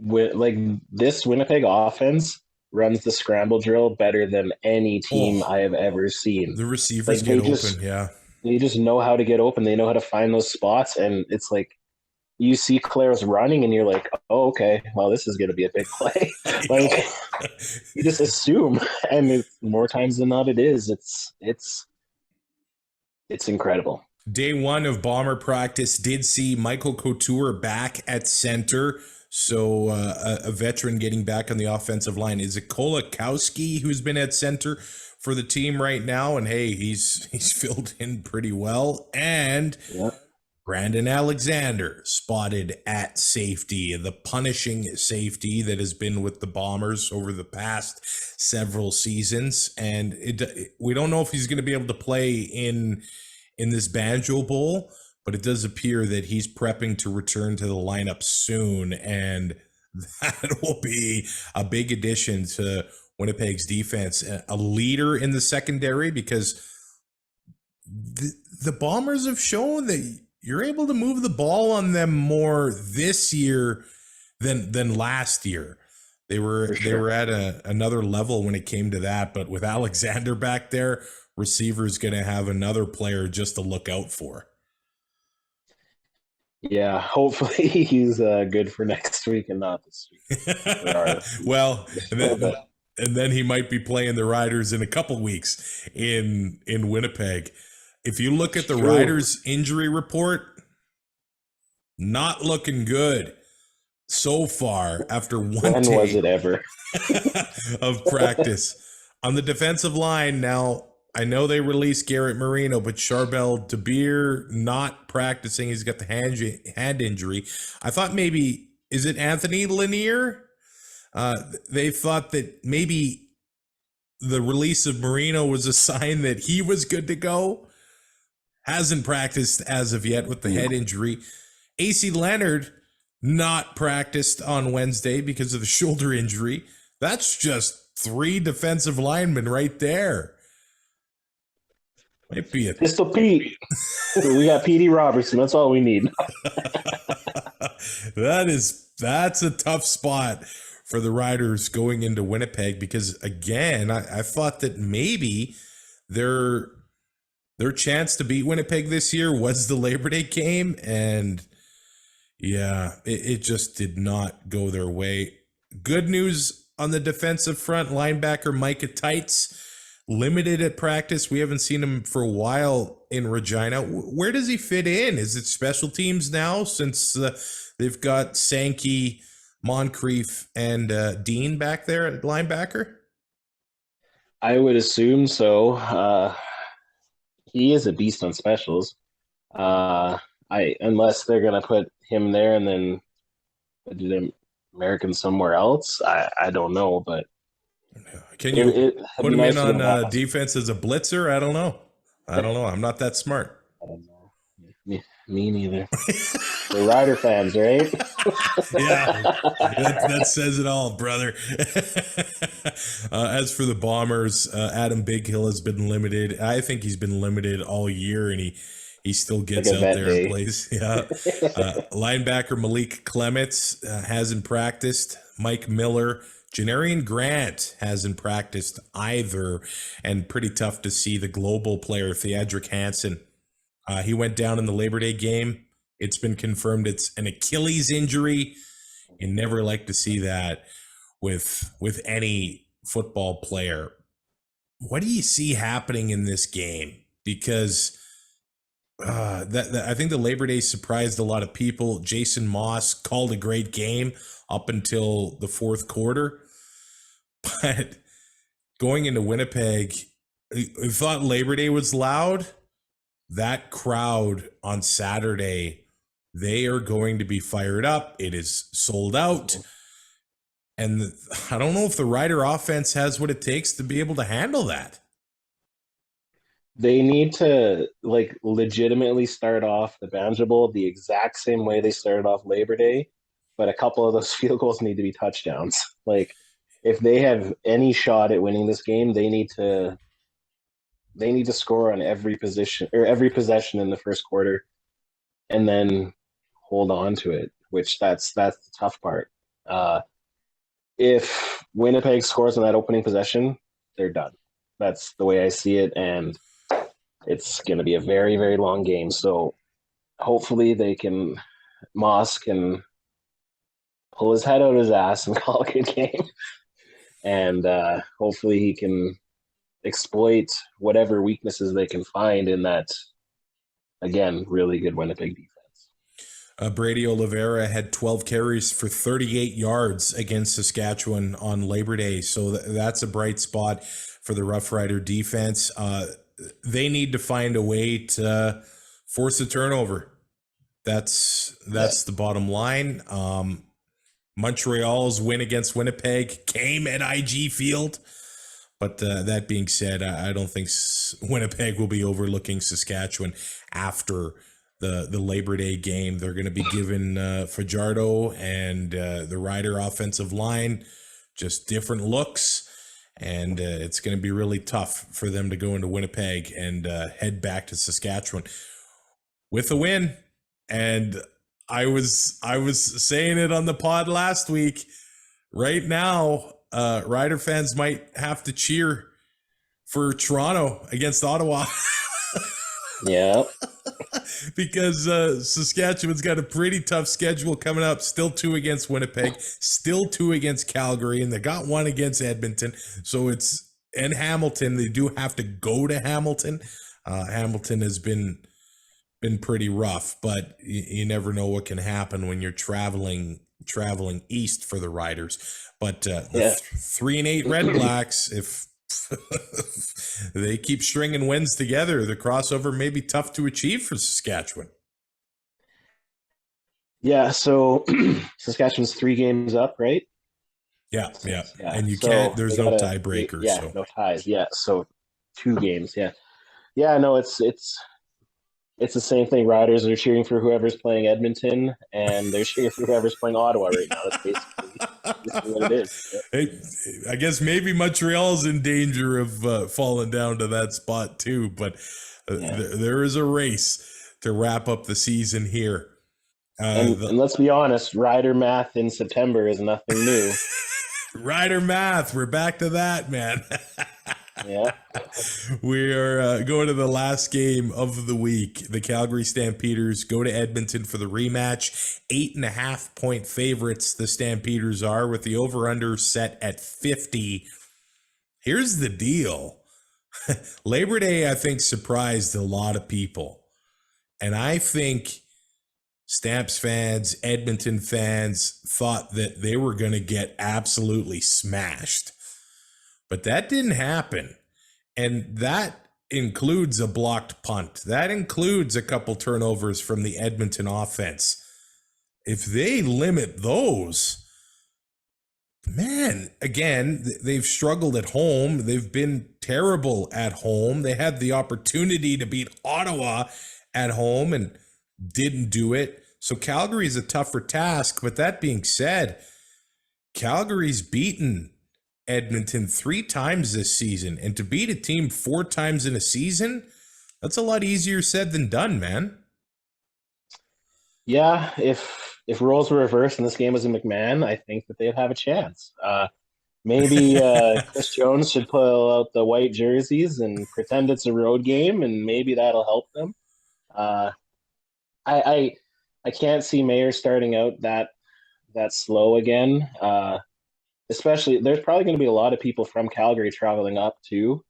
Like this Winnipeg offense runs the scramble drill better than any team I have ever seen. The receivers get open, yeah. They just know how to get open. They know how to find those spots, and it's like you see Claire's running, and you're like, "Oh, okay, well, this is going to be a big play." Like you just assume, and more times than not, it is. It's incredible. Day one of Bomber practice did see Michael Couture back at center. So a veteran getting back on the offensive line. Is it Kolakowski who's been at center for the team right now? And hey, he's filled in pretty well. And Brandon Alexander spotted at safety, the punishing safety that has been with the Bombers over the past several seasons. And we don't know if he's going to be able to play in this Banjo Bowl, but it does appear that he's prepping to return to the lineup soon, and that will be a big addition to Winnipeg's defense, a leader in the secondary, because the Bombers have shown that you're able to move the ball on them more this year than last year. They were at another level when it came to that, but with Alexander back there, receiver's going to have another player just to look out for. Yeah, hopefully he's good for next week and not this week. Well, and then he might be playing the Riders in a couple weeks in Winnipeg. If you look at the Riders injury report, not looking good so far after one day was it ever? of practice. On the defensive line now, I know they released Garrett Marino, but Charbel DeBeer not practicing. He's got the hand injury. I thought maybe, is it Anthony Lanier? They thought that maybe the release of Marino was a sign that he was good to go. Hasn't practiced as of yet with the head injury. AC Leonard not practiced on Wednesday because of the shoulder injury. That's just 3 defensive linemen right there. Might be Pistol Pete. We got Petey Robertson. That's all we need. That's a tough spot for the Riders going into Winnipeg, because again, I thought that maybe their chance to beat Winnipeg this year was the Labor Day game, and yeah, it just did not go their way. Good news on the defensive front, linebacker Micah Tights limited at practice. We haven't seen him for a while in Regina. Where does he fit in? Is it special teams now, since they've got Sankey, Moncrief, and Dean back there at linebacker? I would assume so. He is a beast on specials. Unless they're going to put him there and then do the Americans somewhere else. I don't know, but can you put him in on defense as a blitzer? I don't know. I'm not that smart. I don't know. Me neither. We're Rider fans, right? Yeah, that says it all, brother. As for the Bombers, Adam Bighill has been limited. I think he's been limited all year, and he still gets out there and plays. Yeah. Linebacker Malik Clements hasn't practiced. Mike Miller, Janarian Grant hasn't practiced either, and pretty tough to see the global player Theodric Hansen. He went down in the Labor Day game. It's been confirmed it's an Achilles injury. You never like to see that with any football player. What do you see happening in this game? Because I think the Labor Day surprised a lot of people. Jason Moss called a great game up until the fourth quarter. But going into Winnipeg, I thought Labor Day was loud. That crowd on Saturday, they are going to be fired up. It is sold out. And I don't know if the Rider offense has what it takes to be able to handle that. They need to legitimately start off the Banjo Bowl the exact same way they started off Labor Day, but a couple of those field goals need to be touchdowns. If they have any shot at winning this game, they need to they need to score on every position or every possession in the first quarter, and then hold on to it. Which that's the tough part. If Winnipeg scores on that opening possession, they're done. That's the way I see it, and it's going to be a very, very long game. So hopefully Moss can pull his head out of his ass and call a good game. And hopefully he can exploit whatever weaknesses they can find in that, again, really good Winnipeg defense. Brady Oliveira had 12 carries for 38 yards against Saskatchewan on Labor Day. So that's a bright spot for the Rough Rider defense. They need to find a way to force a turnover. That's the bottom line. Montreal's win against Winnipeg came at IG Field. But that being said, I don't think Winnipeg will be overlooking Saskatchewan after the Labor Day game. They're going to be given Fajardo and the Rider offensive line just different looks. And it's going to be really tough for them to go into Winnipeg and head back to Saskatchewan with a win. And I was saying it on the pod last week. Right now, Rider fans might have to cheer for Toronto against Ottawa. Yeah. Because Saskatchewan's got a pretty tough schedule coming up. Still 2 against Winnipeg, still 2 against Calgary, and they got 1 against Edmonton. So it's and Hamilton. They do have to go to Hamilton. Hamilton has been pretty rough, but you never know what can happen when you're traveling east for the Riders. But the 3-8 RedBlacks, if they keep stringing wins together, the crossover may be tough to achieve for Saskatchewan. Yeah, so Saskatchewan's 3 games up, right? Yeah. And you can't. There's no tiebreaker. Yeah, so. No ties. Yeah, so 2 games. Yeah. No, it's the same thing. Riders are cheering for whoever's playing Edmonton, and they're cheering for whoever's playing Ottawa right now. That's basically what it is. Yeah. Hey, I guess maybe Montreal's in danger of falling down to that spot too, but there is a race to wrap up the season here. And let's be honest, Rider math in September is nothing new. Rider math, we're back to that, man. Yeah. We are going to the last game of the week. The Calgary Stampeders go to Edmonton for the rematch. 8.5-point favorites the Stampeders are, with the over-under set at 50. Here's the deal. Labor Day, I think, surprised a lot of people. And I think Stamps fans, Edmonton fans thought that they were going to get absolutely smashed. But that didn't happen. And that includes a blocked punt. That includes a couple turnovers from the Edmonton offense. If they limit those, man, again, they've struggled at home. They've been terrible at home. They had the opportunity to beat Ottawa at home and didn't do it. So Calgary is a tougher task. But that being said, Calgary's beaten Edmonton 3 times this season, and to beat a team 4 times in a season, that's a lot easier said than done, man. Yeah, if roles were reversed and this game was in McMahon, I think that they'd have a chance. Maybe Chris Jones should pull out the white jerseys and pretend it's a road game, and maybe that'll help them. I can't see Mayer starting out that slow again. Especially, there's probably going to be a lot of people from Calgary traveling up too,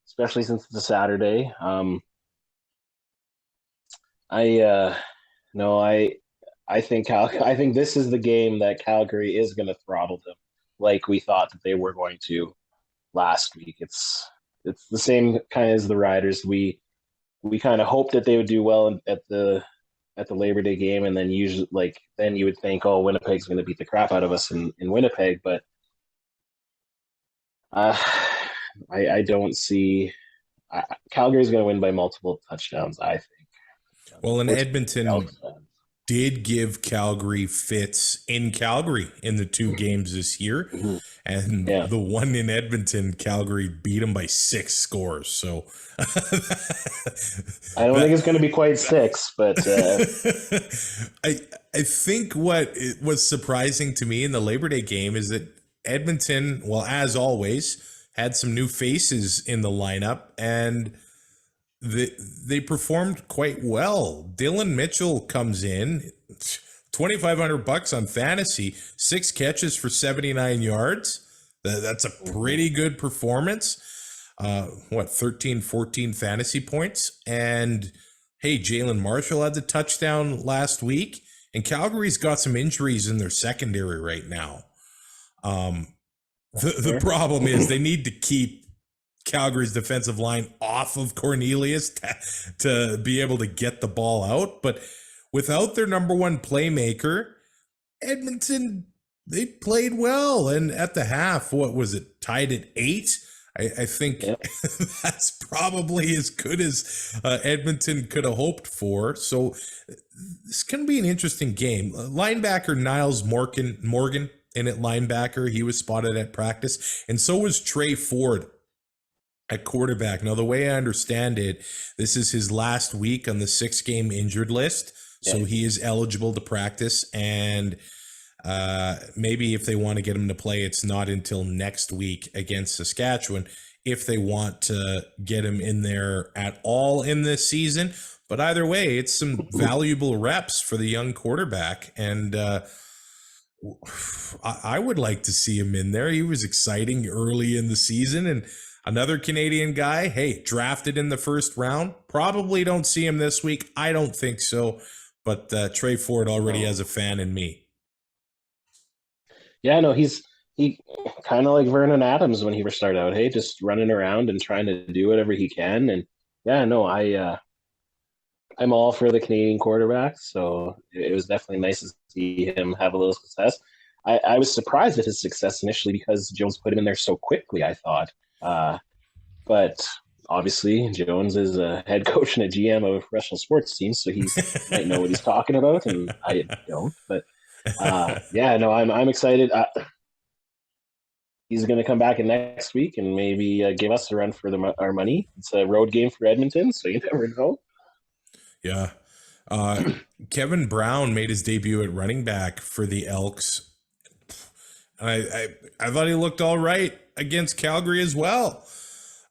especially since it's a Saturday. I think this is the game that Calgary is going to throttle them, like we thought that they were going to last week. It's the same kind of as the Riders. We kind of hoped that they would do well at the Labor Day game, and then usually then you would think, oh, Winnipeg's going to beat the crap out of us in Winnipeg, but I don't see Calgary's going to win by multiple touchdowns, I think. Well, in Edmonton, did give Calgary fits in Calgary in the 2 games this year. And the one in Edmonton, Calgary beat them by 6 scores. So I don't think it's going to be quite 6, but I think what was surprising to me in the Labor Day game is that Edmonton, well, as always, had some new faces in the lineup, and they performed quite well. Dylan Mitchell comes in, $2,500 on fantasy, 6 catches for 79 yards. That's a pretty good performance. 13, 14 fantasy points. And hey, Jalen Marshall had the touchdown last week, and Calgary's got some injuries in their secondary right now. The problem is they need to keep Calgary's defensive line off of Cornelius to be able to get the ball out. But without their number 1 playmaker, Edmonton, they played well. And at the half, what was it, tied at 8? I think that's probably as good as Edmonton could have hoped for. So this can be an interesting game. Linebacker Niles Morgan in at linebacker, he was spotted at practice. And so was Trey Ford at quarterback. Now, the way I understand it, this is his last week on the 6-game injured list. So he is eligible to practice. And maybe if they want to get him to play, it's not until next week against Saskatchewan if they want to get him in there at all in this season. But either way, it's some valuable reps for the young quarterback. And I would like to see him in there. He was exciting early in the season. And another Canadian guy, hey, drafted in the first round. Probably don't see him this week. I don't think so. But Trey Ford already has a fan in me. Yeah, no, he kind of like Vernon Adams when he first started out. Hey, just running around and trying to do whatever he can. And yeah, no, I'm all for the Canadian quarterback. So it was definitely nice to see him have a little success. I was surprised at his success initially because Jones put him in there so quickly, I thought. But obviously, Jones is a head coach and a GM of a professional sports team, so he might know what he's talking about, and I don't. But yeah, no, I'm excited. He's going to come back in next week and maybe give us a run for our money. It's a road game for Edmonton, so you never know. Yeah. Kevin Brown made his debut at running back for the Elks. I thought he looked all right against Calgary as well.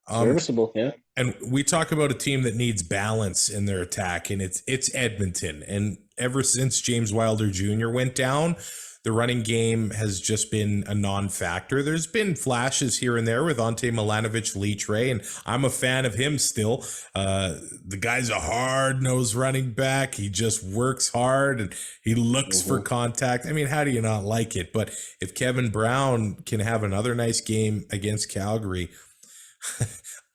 Serviceable, yeah. And we talk about a team that needs balance in their attack, and it's Edmonton. And ever since James Wilder Jr. went down, the running game has just been a non-factor. There's been flashes here and there with Ante Milanovic-Litre, and I'm a fan of him still. The guy's a hard-nosed running back. He just works hard, and he looks for contact. I mean, how do you not like it? But if Kevin Brown can have another nice game against Calgary,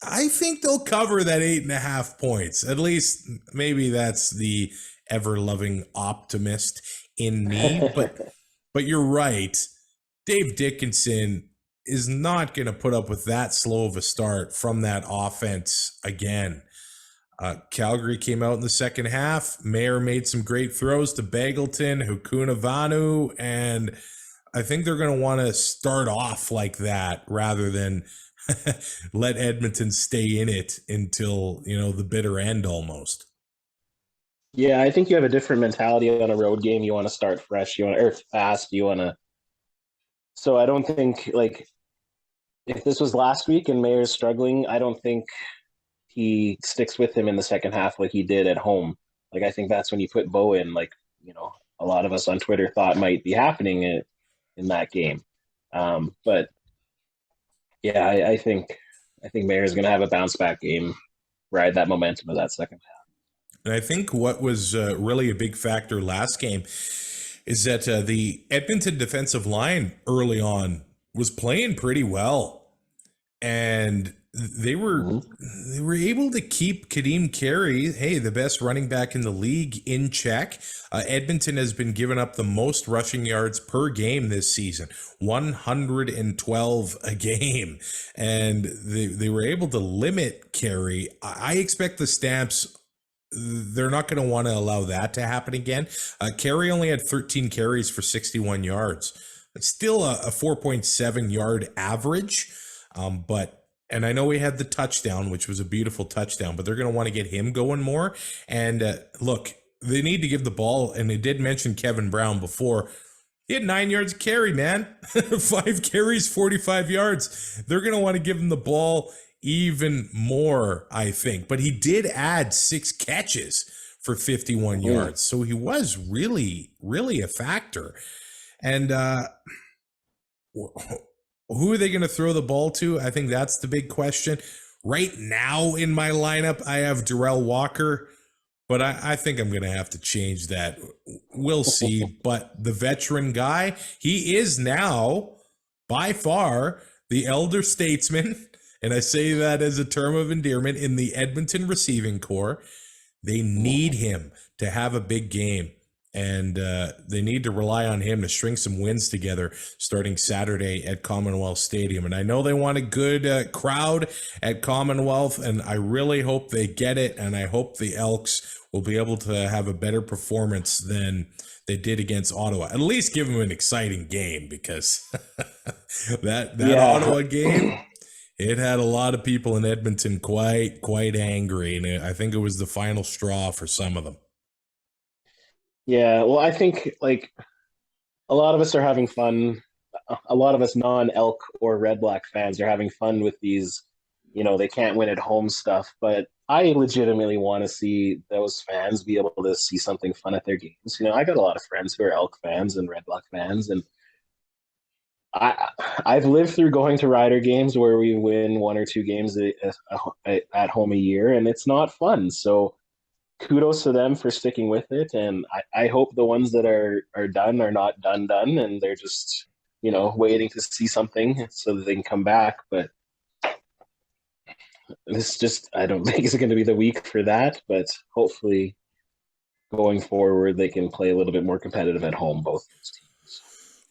I think they'll cover that 8.5 points. At least maybe that's the ever-loving optimist in me. But you're right. Dave Dickinson is not going to put up with that slow of a start from that offense again. Calgary came out in the second half. Mayer made some great throws to Bagleton, Hukunavanu, and I think they're going to want to start off like that rather than let Edmonton stay in it until, the bitter end almost. Yeah, I think you have a different mentality on a road game. You want to start fresh. You want to earth fast. So I don't think, if this was last week and Mayer's struggling, I don't think he sticks with him in the second half like he did at home. I think that's when you put Bo in, a lot of us on Twitter thought might be happening in that game. But yeah, I think Mayer's going to have a bounce back game, ride that momentum of that second half. And I think what was really a big factor last game is that the Edmonton defensive line early on was playing pretty well, and they were able to keep Kadeem Carey, the best running back in the league, in check. Edmonton has been giving up the most rushing yards per game this season, 112 a game, and they were able to limit Carey. I expect the Stamps they're not going to want to allow that to happen again. Carey only had 13 carries for 61 yards. It's still a 4.7 yard average, and I know we had the touchdown, which was a beautiful touchdown, but they're going to want to get him going more. And look, they need to give the ball, and they did mention Kevin Brown before. He had 9 yards of carry, man. 5 carries, 45 yards. They're going to want to give him the ball even more, I think. But he did add 6 catches for 51 yards. So he was really, really a factor. And who are they going to throw the ball to? I think that's the big question. Right now in my lineup, I have Darrell Walker, but I think I'm going to have to change that. We'll see. But the veteran guy, he is now by far the elder statesman, and I say that as a term of endearment, in the Edmonton receiving corps. They need him to have a big game. And they need to rely on him to string some wins together starting Saturday at Commonwealth Stadium. And I know they want a good crowd at Commonwealth, and I really hope they get it. And I hope the Elks will be able to have a better performance than they did against Ottawa. At least give them an exciting game, because that Ottawa game, it had a lot of people in Edmonton quite angry. And I think it was the final straw for some of them. Yeah, well, I think like a lot of us are having fun. A lot of us non-Elk or Red Black fans are having fun with these, they can't win at home stuff. But I legitimately want to see those fans be able to see something fun at their games. I got a lot of friends who are Elk fans and Red Black fans, and I've lived through going to Rider games where we win 1 or 2 games at home a year, and it's not fun. So kudos to them for sticking with it, and I hope the ones that are done are not done, and they're just waiting to see something so that they can come back. But I don't think it's going to be the week for that. But hopefully, going forward, they can play a little bit more competitive at home, both those teams.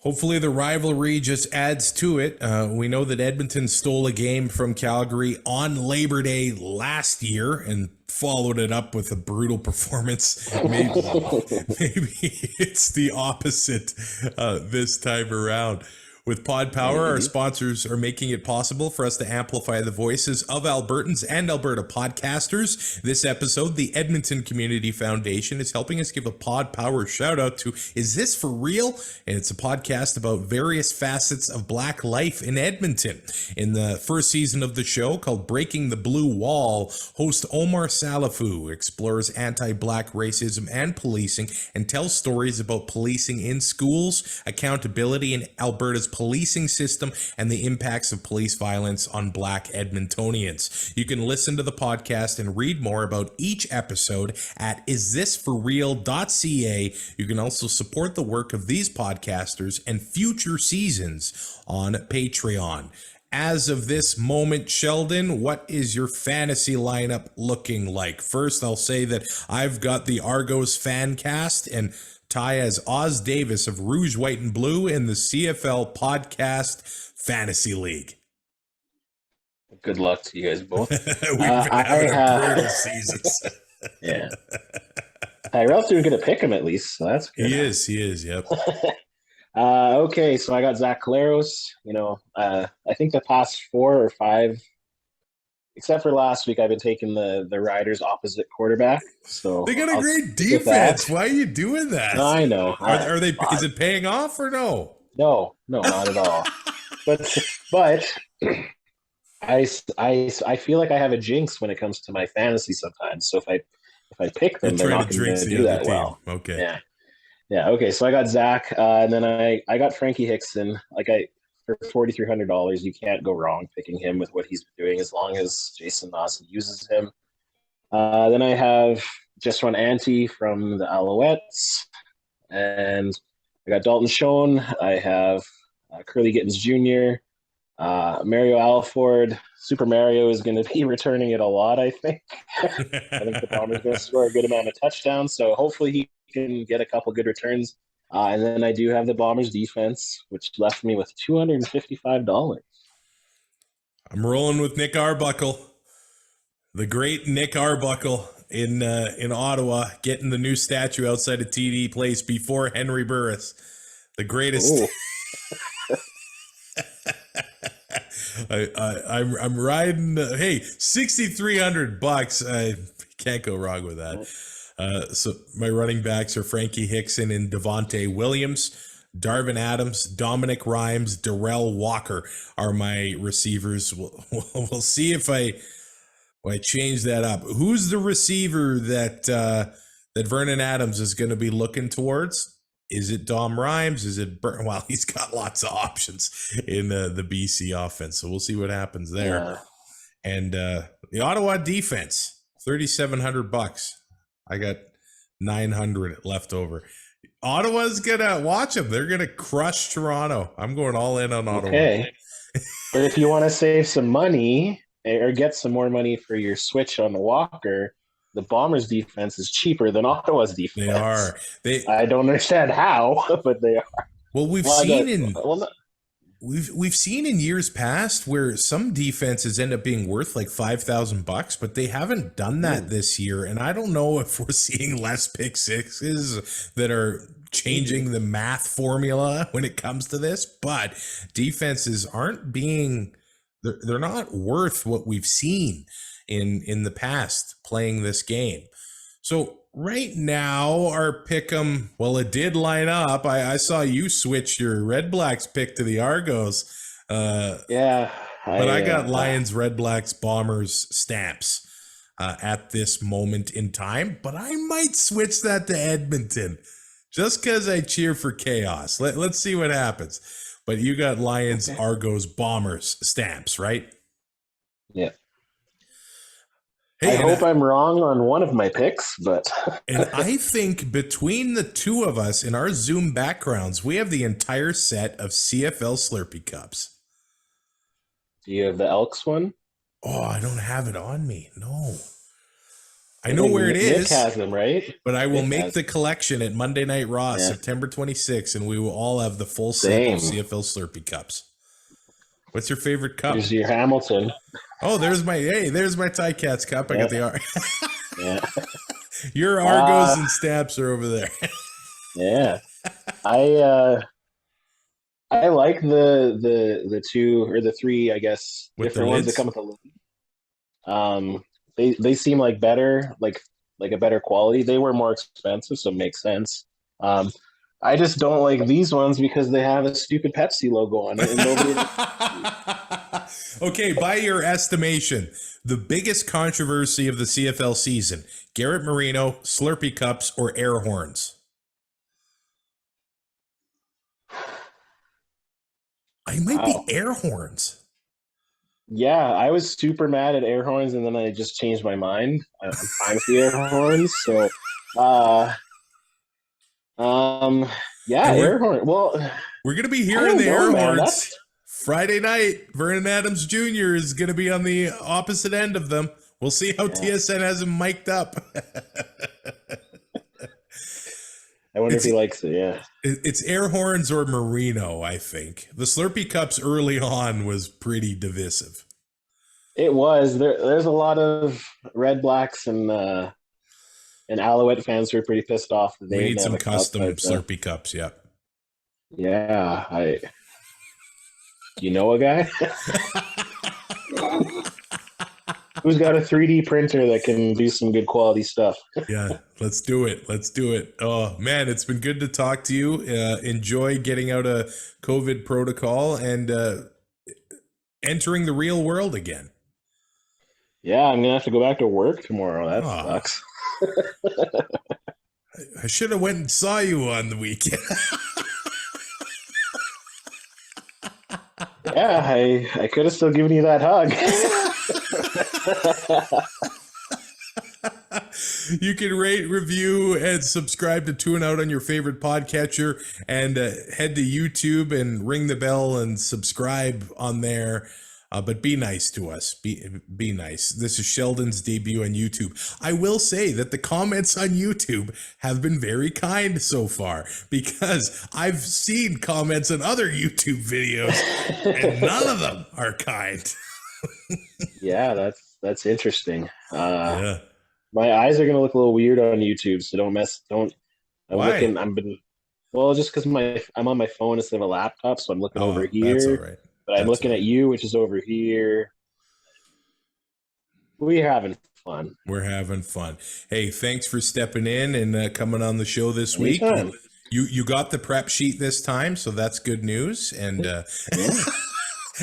Hopefully the rivalry just adds to it. We know that Edmonton stole a game from Calgary on Labor Day last year and followed it up with a brutal performance. Maybe it's the opposite this time around. With Pod Power, our sponsors are making it possible for us to amplify the voices of Albertans and Alberta podcasters. This episode, the Edmonton Community Foundation is helping us give a Pod Power shout out to Is This For Real? And it's a podcast about various facets of Black life in Edmonton. In the first season of the show, called Breaking the Blue Wall, host Omar Salafu explores anti-Black racism and policing and tells stories about policing in schools, accountability in Alberta's policing system, and the impacts of police violence on Black Edmontonians. You can listen to the podcast and read more about each episode at isthisforreal.ca. You can also support the work of these podcasters and future seasons on Patreon. As of this moment, Sheldon, what is your fantasy lineup looking like? First, I'll say that I've got the Argos fan cast, and Ty as Oz Davis of Rouge, White, and Blue in the CFL Podcast Fantasy League. Good luck to you guys both. We've been having brutal seasons. Yeah. Ralph's doing good at pick him at least, so that's good. He is, yep. Okay, so I got Zach Caleros. I think the past 4 or 5, except for last week, I've been taking the Riders opposite quarterback. So they got a great defense. Why are you doing that? I know. Are they? Is it paying off or no? No, not at all. But I feel like I have a jinx when it comes to my fantasy sometimes. So if I pick them, they're not going to do that well. Okay. Yeah. Okay. So I got Zach, and then I got Frankie Hickson. For $4,300, you can't go wrong picking him with what he's doing, as long as Jason Dawson uses him. Then I have Just Run Ante from the Alouettes, and I got Dalton Schoen. I have Curly Gittens Jr., Mario Alford. Super Mario is going to be returning it a lot, I think. I think the Bombers are going to score a good amount of touchdowns, so hopefully he can get a couple good returns. And then I do have the Bombers defense, which left me with $255. I'm rolling with Nick Arbuckle, the great Nick Arbuckle. in Ottawa, getting the new statue outside of TD Place before Henry Burris, the greatest. I'm riding. Hey, $6,300. I can't go wrong with that. So my running backs are Frankie Hickson and Devontae Williams. Darvin Adams, Dominic Rhymes, Darrell Walker are my receivers. We'll see if I change that up. Who's the receiver that Vernon Adams is going to be looking towards? Is it Dom Rhymes? Is it well, he's got lots of options in the BC offense, so we'll see what happens there. Yeah. And the Ottawa defense, $3,700. I got 900 left over. Ottawa's gonna watch them. They're gonna crush Toronto. I'm going all in on Ottawa. Okay, but if you want to save some money or get some more money for your switch on the Walker, the Bombers' defense is cheaper than Ottawa's defense. They are. I don't understand how, but they are. Well, we've seen in years past where some defenses end up being worth like $5,000, but they haven't done that this year. And I don't know if we're seeing less pick sixes that are changing the math formula when it comes to this, but defenses aren't being, they're not worth what we've seen in the past playing this game. So right now our pick'em, well, it did line up. I saw you switch your RedBlacks pick to the Argos. Yeah. But I got Lions, RedBlacks, Bombers, Stamps at this moment in time. But I might switch that to Edmonton just because I cheer for chaos. Let's see what happens. But you got Lions, Argos, Bombers, Stamps, right? Yeah. Hey, I hope I'm wrong on one of my picks, but and I think between the two of us in our Zoom backgrounds, we have the entire set of CFL Slurpee cups. Do you have the Elks one? Oh, I don't have it on me. No. I know where it is. Nick has them, right? But I will make the collection at Monday Night Raw, September 26th, and we will all have the full set of CFL Slurpee cups. What's your favorite cup? Here's your Hamilton. Oh, there's my Tie Cats cup. I got the Yeah. Your Argos and Stamps are over there. Yeah. I like the two or the three, I guess, with different ones that come with the lid. They seem like better, like a better quality. They were more expensive, so it makes sense. I just don't like these ones because they have a stupid Pepsi logo on it. And nobody... Okay, by your estimation, the biggest controversy of the CFL season, Garrett Marino, Slurpee cups, or air horns? I might be air horns. Yeah, I was super mad at air horns, and then I just changed my mind. I'm fine with the air horns, so... air horn. Well, we're gonna be hearing the air horns Friday night. Vernon Adams Jr. is gonna be on the opposite end of them. We'll see how TSN has him mic'd up. I wonder if he likes it. Yeah, it's air horns or Merino. I think the Slurpee cups early on was pretty divisive. It was. There's a lot of RedBlacks and Alouette fans were pretty pissed off. We need some custom Slurpee cups, yeah. Yeah, you know a guy? Who's got a 3D printer that can do some good quality stuff? Yeah, let's do it. Oh, man, it's been good to talk to you. Enjoy getting out of COVID protocol and entering the real world again. Yeah, I'm going to have to go back to work tomorrow. That sucks. I should have went and saw you on the weekend. Yeah, I could have still given you that hug. You can rate, review, and subscribe to Two and Out on your favorite podcatcher, and head to YouTube and ring the bell and subscribe on there. But be nice to us. Be nice. This is Sheldon's debut on YouTube. I will say that the comments on YouTube have been very kind so far, because I've seen comments on other YouTube videos and none of them are kind. Yeah, that's interesting. Yeah. My eyes are gonna look a little weird on YouTube, so don't mess. Don't. I'm Why? looking. Well, just because I'm on my phone instead of a laptop, so I'm looking over That's all here. right. But I'm looking at you, which is over here. We're having fun. We're having fun. Hey, thanks for stepping in and coming on the show this week. Anytime. You got the prep sheet this time, so that's good news. And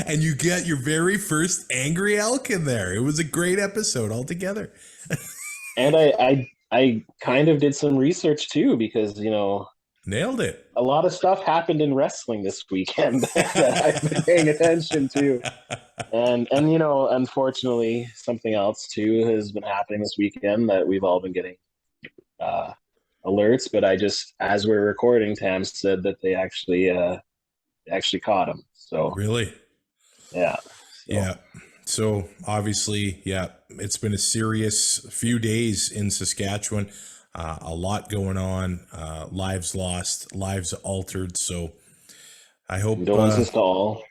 and you get your very first angry elk in there. It was a great episode altogether. And I kind of did some research too, because Nailed it. a lot of stuff happened in wrestling this weekend that I've been paying attention to. And unfortunately, something else too has been happening this weekend that we've all been getting alerts. But as we're recording, Tam said that they actually caught him. So Really? yeah. Yeah. So obviously, it's been a serious few days in Saskatchewan. A lot going on, lives lost, lives altered. So I hope Condolences to all.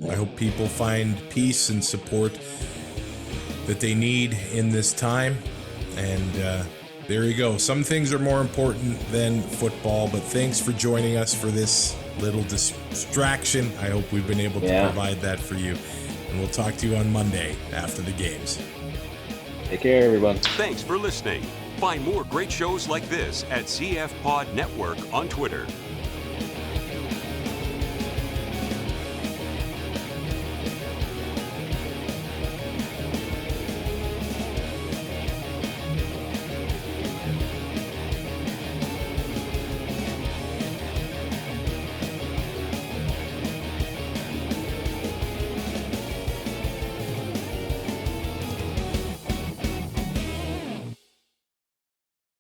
I hope people find peace and support that they need in this time. And there you go. Some things are more important than football, but thanks for joining us for this little distraction. I hope we've been able to provide that for you. And we'll talk to you on Monday after the games. Take care, everyone. Thanks for listening. Find more great shows like this at CF Pod Network on Twitter.